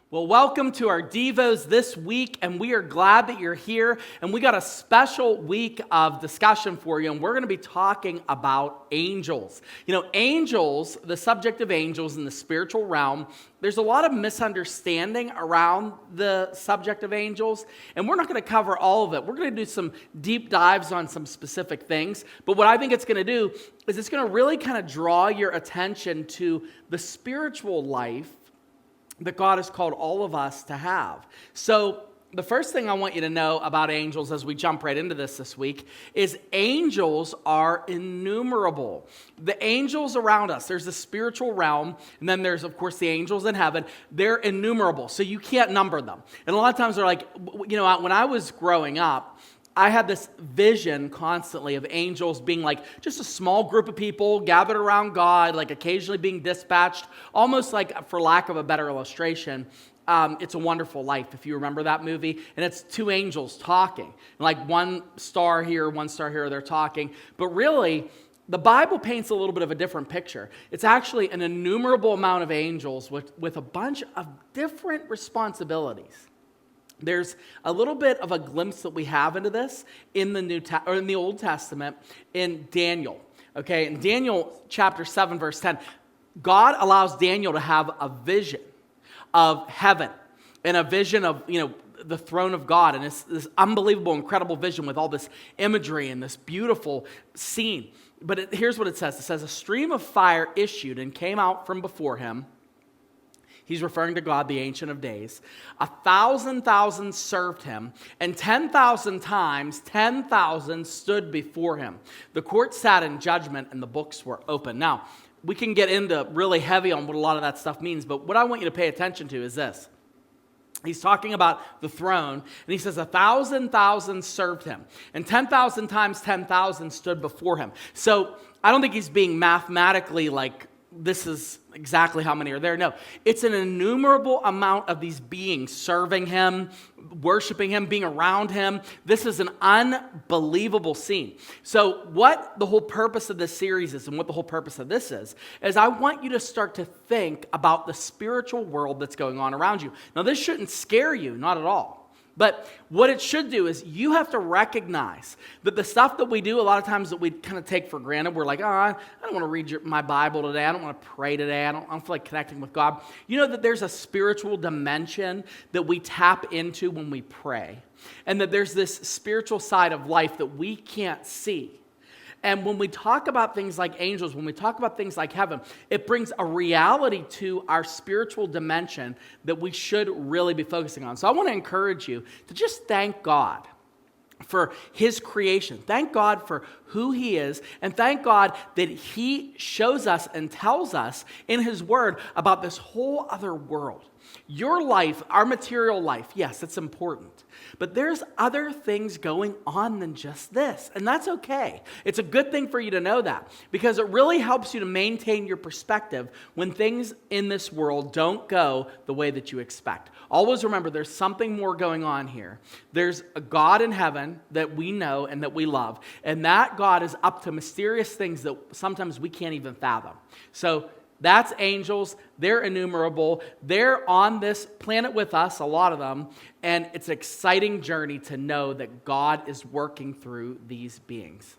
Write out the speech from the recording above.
Well, welcome to our Devos this week, and we are glad that you're here. And we got a special week of discussion for you, and we're going to be talking about angels. You know, angels, the subject of angels in the spiritual realm, there's a lot of misunderstanding around the subject of angels, and we're not going to cover all of it. We're going to do some deep dives on some specific things, but what I think it's going to do is it's going to really kind of draw your attention to the spiritual life that God has called all of us to have. So the first thing I want you to know about angels as we jump right into this week is angels are innumerable. The angels around us, there's the spiritual realm, and then there's, of course, the angels in heaven. They're innumerable, so you can't number them. And a lot of times they're like, you know, when I was growing up, I had this vision constantly of angels being like just a small group of people gathered around God, like occasionally being dispatched, almost like, for lack of a better illustration, It's a Wonderful Life, if you remember that movie. And it's two angels talking. Like one star here, they're talking. But really, the Bible paints a little bit of a different picture. It's actually an innumerable amount of angels with a bunch of different responsibilities. There's a little bit of a glimpse that we have into this in the Old Testament in Daniel. Okay, in Daniel chapter 7, verse 10, God allows Daniel to have a vision of heaven and a vision of, the throne of God, and it's this unbelievable, incredible vision with all this imagery and this beautiful scene. But here's what it says. It says, a stream of fire issued and came out from before him. He's referring to God, the Ancient of Days. 1,000,000 served him, and 10,000 times 10,000 stood before him. The court sat in judgment, and the books were open. Now, we can get into really heavy on what a lot of that stuff means, but what I want you to pay attention to is this. He's talking about the throne, and he says 1,000,000 served him, and 10,000 times 10,000 stood before him. So I don't think he's being mathematically like, this is exactly how many are there. No, it's an innumerable amount of these beings serving him, worshiping him, being around him. This is an unbelievable scene. So what the whole purpose of this series is, and what the whole purpose of this is I want you to start to think about the spiritual world that's going on around you. Now, this shouldn't scare you, not at all. But what it should do is you have to recognize that the stuff that we do a lot of times that we kind of take for granted, we're like, I don't want to read my Bible today. I don't want to pray today. I don't feel like connecting with God. You know that there's a spiritual dimension that we tap into when we pray. And that there's this spiritual side of life that we can't see. And when we talk about things like angels, when we talk about things like heaven, it brings a reality to our spiritual dimension that we should really be focusing on. So I want to encourage you to just thank God for his creation. Thank God for who he is, and thank God that he shows us and tells us in his word about this whole other world. Your life, our material life, yes, it's important. But there's other things going on than just this, and that's okay. It's a good thing for you to know that, because it really helps you to maintain your perspective when things in this world don't go the way that you expect. Always remember, there's something more going on here. There's a God in heaven that we know and that we love, and that God is up to mysterious things that sometimes we can't even fathom. So that's angels. They're innumerable. They're on this planet with us, a lot of them, and it's an exciting journey to know that God is working through these beings.